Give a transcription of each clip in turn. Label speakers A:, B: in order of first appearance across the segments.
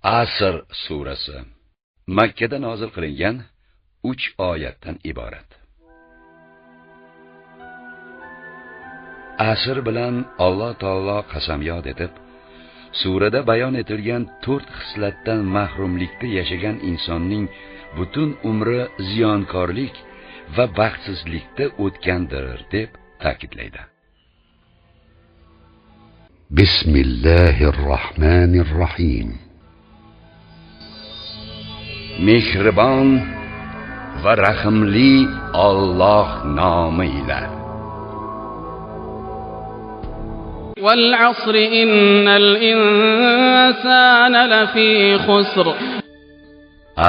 A: Asr surasi Makka da nozil qilingan 3 oyatdan iborat. Asr bilan Alloh taolo qasamyod etib, surada bayon etilgan 4 xislatdan mahrumlikda yashagan insonning butun umri ziyonkorlik va baxtsizlikda o'tgandir deb ta'kidlaydi.
B: Bismillahirrohmanirrohim.
A: Mehribon va rahimli Alloh nomi ila.
C: Wal asr innal insana lafi khusr.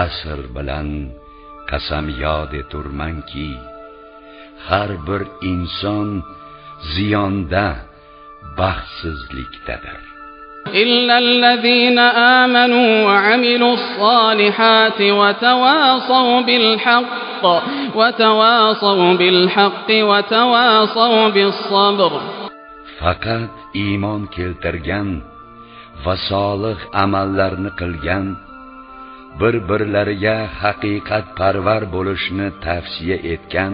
A: Asr bilan qasamyod eturmanki, har bir inson ziyonda, baxtsizlikdadir.
C: إلا الذين آمنوا وعملوا الصالحات وتواصوا بالحق وتواصوا بالصبر.
A: Faqat iymon keltirgan va solih amallarni qilgan, bir-birlariga haqiqat parvar bo'lishni tavsiya etgan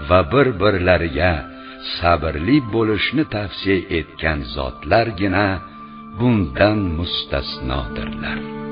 A: va bir-birlariga sabrli bo'lishni tavsiya etgan zotlargina bundan mustasnodirlar.